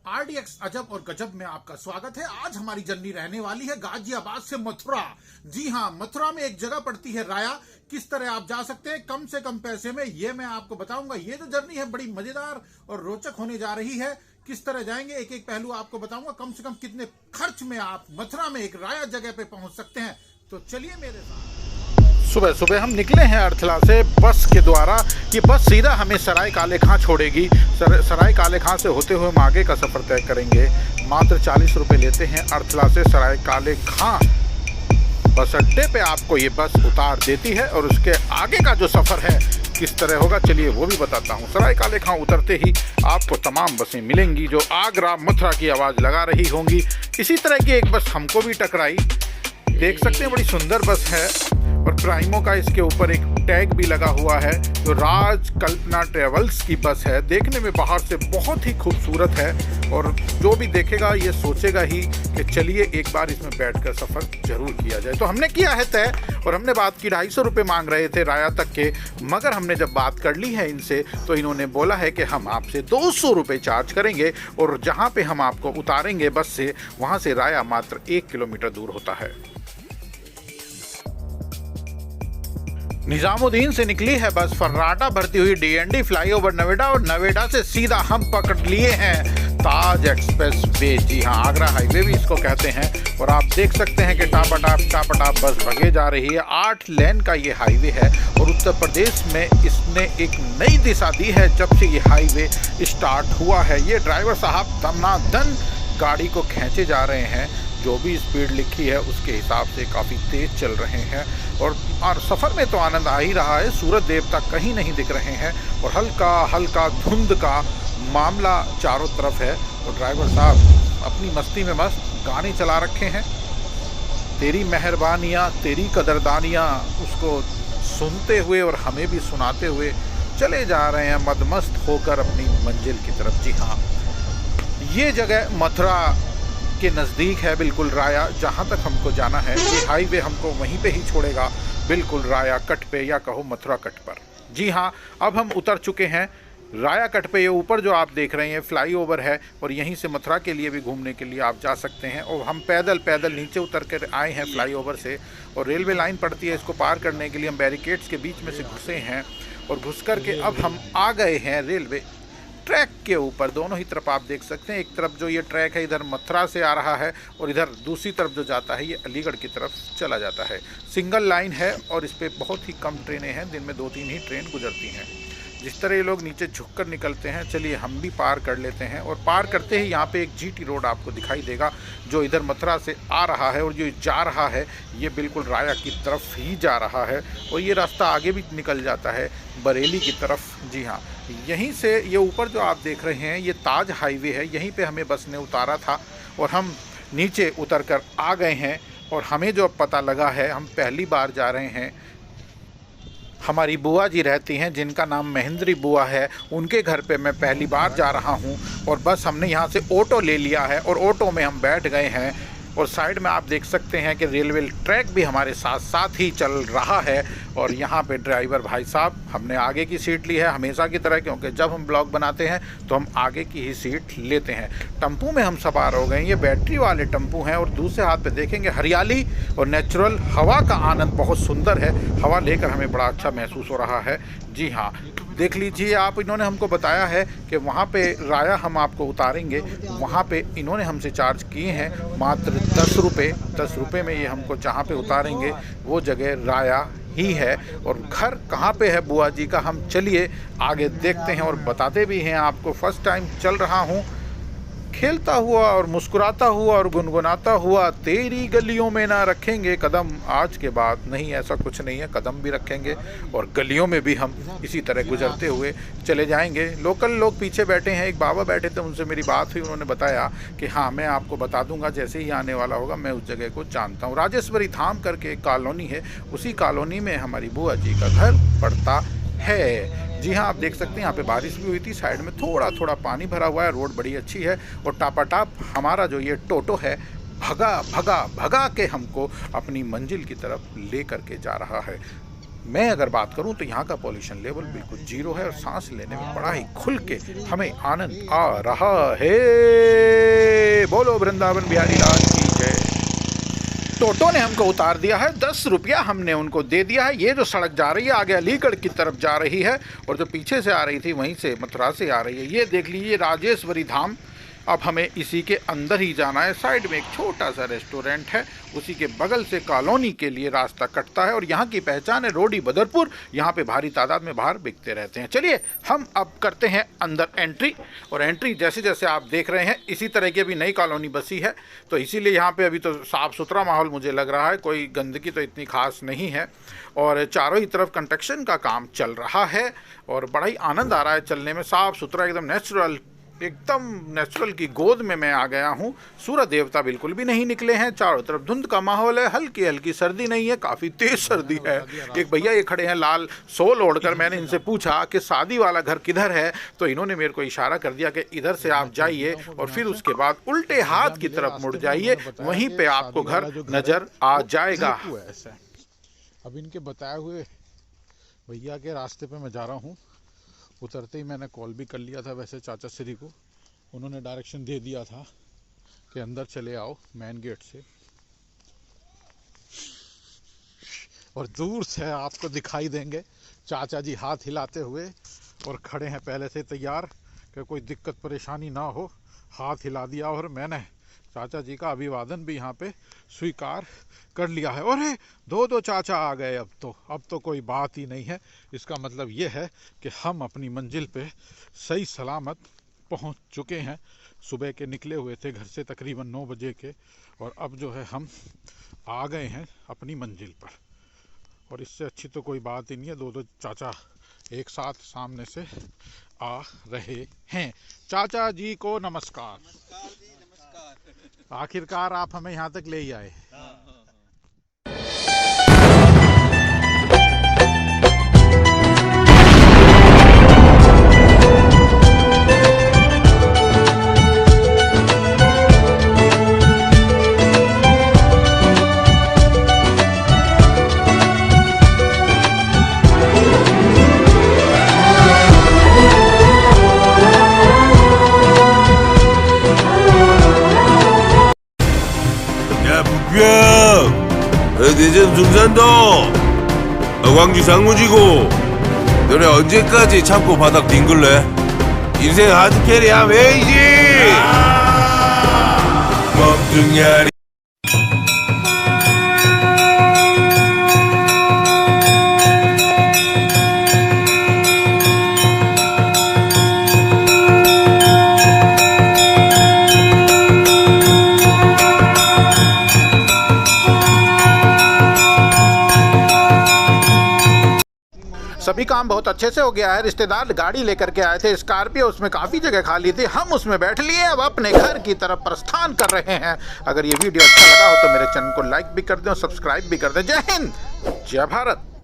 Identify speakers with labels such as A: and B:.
A: RDX अजब और गजब में आपका स्वागत है। आज हमारी जर्नी रहने वाली है गाजियाबाद से मथुरा। जी हाँ, मथुरा में एक जगह पड़ती है राया। किस तरह आप जा सकते हैं कम से कम पैसे में, ये मैं आपको बताऊंगा। ये जो जर्नी है बड़ी मजेदार और रोचक होने जा रही है। किस तरह जाएंगे एक एक पहलू आपको बताऊंगा। कम से कम कितने खर्च में आप मथुरा में एक राया जगह पे पहुंच सकते हैं, तो चलिए मेरे साथ। सुबह सुबह हम निकले हैं अर्थला से बस के द्वारा। ये बस सीधा हमें सराय काले खां छोड़ेगी। सराय काले खां से होते हुए हम आगे का सफ़र तय करेंगे। मात्र 40 रुपये लेते हैं अर्थला से सराय काले खां बस अड्डे पे आपको ये बस उतार देती है। और उसके आगे का जो सफ़र है किस तरह होगा चलिए वो भी बताता हूँ। सराय काले खां उतरते ही आपको तमाम बसें मिलेंगी जो आगरा मथुरा की आवाज़ लगा रही होंगी। इसी तरह की एक बस हमको भी टकराई, देख सकते हैं बड़ी सुंदर बस है और प्राइमो का इसके ऊपर एक टैग भी लगा हुआ है जो राज कल्पना ट्रेवल्स की बस है। देखने में बाहर से बहुत ही खूबसूरत है और जो भी देखेगा ये सोचेगा ही कि चलिए एक बार इसमें बैठकर सफ़र जरूर किया जाए। तो हमने किया है तय और हमने बात की। 250 रुपये मांग रहे थे राया तक के, मगर हमने जब बात कर ली है इनसे तो इन्होंने बोला है कि हम आपसे 200 रुपये चार्ज करेंगे और जहाँ पे हम आपको उतारेंगे बस से वहाँ से राया मात्र 1 किलोमीटर दूर होता है। निजामुद्दीन से निकली है बस फर्राटा भरती हुई DND फ्लाईओवर नोएडा और नोएडा से सीधा हम पकड़ लिए हैं ताज एक्सप्रेस वे। जी हाँ, आगरा हाईवे भी इसको कहते हैं। और आप देख सकते हैं कि टापाटाप बस भगे जा रही है। 8 लेन का ये हाईवे है और उत्तर प्रदेश में इसने एक नई दिशा दी है जब से ये हाईवे स्टार्ट हुआ है। ये ड्राइवर साहब दमादम गाड़ी को खींचे जा रहे हैं। जो भी स्पीड लिखी है उसके हिसाब से काफ़ी तेज़ चल रहे हैं और सफ़र में तो आनंद आ ही रहा है। सूरज देवता कहीं नहीं दिख रहे हैं और हल्का हल्का धुंध का मामला चारों तरफ है। और ड्राइवर साहब अपनी मस्ती में मस्त गाने चला रखे हैं। तेरी मेहरबानियाँ तेरी कदरदानियाँ उसको सुनते हुए और हमें भी सुनाते हुए चले जा रहे हैं मदमस्त होकर अपनी मंजिल की तरफ। जी हाँ, ये जगह मथुरा के नज़दीक है बिल्कुल राया, जहाँ तक हमको जाना है। ये हाईवे हमको वहीं पे ही छोड़ेगा बिल्कुल राया कट पे या कहो मथुरा कट पर। जी हाँ, अब हम उतर चुके हैं राया कट पे। ये ऊपर जो आप देख रहे हैं फ्लाईओवर है और यहीं से मथुरा के लिए भी घूमने के लिए आप जा सकते हैं। और हम पैदल नीचे उतर कर आए हैं फ्लाईओवर से और रेलवे लाइन पड़ती है, इसको पार करने के लिए हम बैरिकेड्स के बीच में से घुसे हैं और घुस कर के अब हम आ गए हैं रेलवे ट्रैक के ऊपर। दोनों ही तरफ आप देख सकते हैं, एक तरफ जो ये ट्रैक है इधर मथुरा से आ रहा है और इधर दूसरी तरफ जो जाता है ये अलीगढ़ की तरफ चला जाता है। सिंगल लाइन है और इस पर बहुत ही कम ट्रेनें हैं, दिन में 2-3 ही ट्रेन गुजरती हैं। जिस तरह ये लोग नीचे झुककर निकलते हैं, चलिए हम भी पार कर लेते हैं। और पार करते ही यहाँ पे एक GT रोड आपको दिखाई देगा जो इधर मथुरा से आ रहा है और जो जा रहा है ये बिल्कुल राया की तरफ ही जा रहा है। और ये रास्ता आगे भी निकल जाता है बरेली की तरफ। जी हाँ, यहीं से ये ऊपर जो आप देख रहे हैं ये ताज हाईवे है, यहीं पे हमें बस ने उतारा था और हम नीचे उतर कर आ गए हैं। और हमें जो पता लगा है, हम पहली बार जा रहे हैं। हमारी बुआ जी रहती हैं जिनका नाम महेंद्री बुआ है, उनके घर पे मैं पहली बार जा रहा हूं। और बस हमने यहां से ऑटो ले लिया है और ऑटो में हम बैठ गए हैं। और साइड में आप देख सकते हैं कि रेलवे ट्रैक भी हमारे साथ साथ ही चल रहा है। और यहाँ पे ड्राइवर भाई साहब, हमने आगे की सीट ली है हमेशा की तरह, क्योंकि जब हम ब्लॉग बनाते हैं तो हम आगे की ही सीट लेते हैं। टम्पू में हम सवार हो गए, ये बैटरी वाले टम्पू हैं। और दूसरे हाथ पे देखेंगे हरियाली और नेचुरल हवा का आनंद बहुत सुंदर है। हवा लेकर हमें बड़ा अच्छा महसूस हो रहा है। जी हाँ, देख लीजिए आप, इन्होंने हमको बताया है कि वहाँ पे राया हम आपको उतारेंगे, वहाँ पे इन्होंने हमसे चार्ज किए हैं मात्र 10 रुपये। 10 रुपये में ये हमको जहाँ पे उतारेंगे वो जगह राया ही है। और घर कहाँ पे है बुआ जी का हम चलिए आगे देखते हैं और बताते भी हैं आपको। फर्स्ट टाइम चल रहा हूँ, खेलता हुआ और मुस्कुराता हुआ और गुनगुनाता हुआ, तेरी गलियों में ना रखेंगे कदम, आज के बाद नहीं, ऐसा कुछ नहीं है, कदम भी रखेंगे और गलियों में भी हम इसी तरह गुजरते हुए चले जाएंगे। लोकल लोग पीछे बैठे हैं, एक बाबा बैठे थे, उनसे मेरी बात हुई, उन्होंने बताया कि हाँ मैं आपको बता दूंगा जैसे ही आने वाला होगा, मैं उस जगह को जानता हूँ। राजेश्वरी धाम करके एक कॉलोनी है, उसी कॉलोनी में हमारी बुआ जी का घर पड़ता है। जी हाँ, आप देख सकते हैं यहाँ पे बारिश भी हुई थी, साइड में थोड़ा थोड़ा पानी भरा हुआ है, रोड बड़ी अच्छी है। और टापाटाप हमारा जो ये टोटो है भगा के हमको अपनी मंजिल की तरफ ले करके जा रहा है। मैं अगर बात करूं तो यहाँ का पॉल्यूशन लेवल बिल्कुल जीरो है और सांस लेने में बड़ा ही खुल के हमें आनंद आ रहा है। बोलो वृंदावन बिहारी लाल की जय। टोटो ने हमको उतार दिया है, 10 रुपया हमने उनको दे दिया है। ये जो सड़क जा रही है आगे अलीगढ़ की तरफ जा रही है और जो पीछे से आ रही थी वहीं से मथुरा से आ रही है। ये देख लीजिए राजेश्वरी धाम। अब हमें इसी के अंदर ही जाना है। साइड में एक छोटा सा रेस्टोरेंट है, उसी के बगल से कॉलोनी के लिए रास्ता कटता है और यहाँ की पहचान है रोडी बदरपुर। यहाँ पे भारी तादाद में बाहर बिकते रहते हैं। चलिए हम अब करते हैं अंदर एंट्री, और एंट्री जैसे जैसे आप देख रहे हैं इसी तरह की अभी नई कॉलोनी बसी है, तो इसीलिए यहाँ पे अभी तो साफ़ सुथरा माहौल मुझे लग रहा है, कोई गंदगी तो इतनी खास नहीं है और चारों ही तरफ कंस्ट्रक्शन का काम चल रहा है और बड़ा ही आनंद आ रहा है चलने में। साफ़ सुथरा एकदम नेचुरल की गोद में मैं आ गया हूँ। सूरज देवता बिल्कुल भी नहीं निकले हैं, चारों तरफ धुंध का माहौल है, हल्की हल्की सर्दी नहीं है, काफ़ी तेज सर्दी है। एक भैया ये खड़े हैं लाल सोल ओढ़कर, मैंने इनसे पूछा कि शादी वाला घर किधर है, तो इन्होंने मेरे को इशारा कर दिया कि इधर से आप जाइए और फिर उसके बाद उल्टे हाथ की तरफ मुड़ जाइए, वहीं पे आपको घर नजर आ जाएगा।
B: अब इनके बताए हुए भैया के रास्ते पे मैं जा रहा हूँ। उतरते ही मैंने कॉल भी कर लिया था वैसे चाचा श्री को, उन्होंने डायरेक्शन दे दिया था कि अंदर चले आओ मेन गेट से, और दूर से आपको दिखाई देंगे चाचा जी हाथ हिलाते हुए और खड़े हैं पहले से तैयार कि कोई दिक्कत परेशानी ना हो। हाथ हिला दिया और मैंने चाचा जी का अभिवादन भी यहाँ पे स्वीकार कर लिया है। और दो चाचा आ गए। अब तो कोई बात ही नहीं है। इसका मतलब ये है कि हम अपनी मंजिल पे सही सलामत पहुँच चुके हैं। सुबह के निकले हुए थे घर से तकरीबन 9 बजे के, और अब जो है हम आ गए हैं अपनी मंजिल पर। और इससे अच्छी तो कोई बात ही नहीं है, दो चाचा एक साथ सामने से आ रहे हैं। चाचा जी को नमस्कार। आखिरकार आप हमें यहाँ तक ले ही आए।
C: 대전 중산동 광주 장무지구 너네 언제까지 참고 바닥 뒹굴래? 인생 하드캐리야 왜이지? 멍뚱이야.
A: सभी काम बहुत अच्छे से हो गया है। रिश्तेदार गाड़ी लेकर के आए थे स्कॉर्पियो, उसमें काफ़ी जगह खाली थी, हम उसमें बैठ लिए, अब अपने घर की तरफ प्रस्थान कर रहे हैं। अगर ये वीडियो अच्छा लगा हो तो मेरे चैनल को लाइक भी कर दें और सब्सक्राइब भी कर दें। जय हिंद, जय भारत।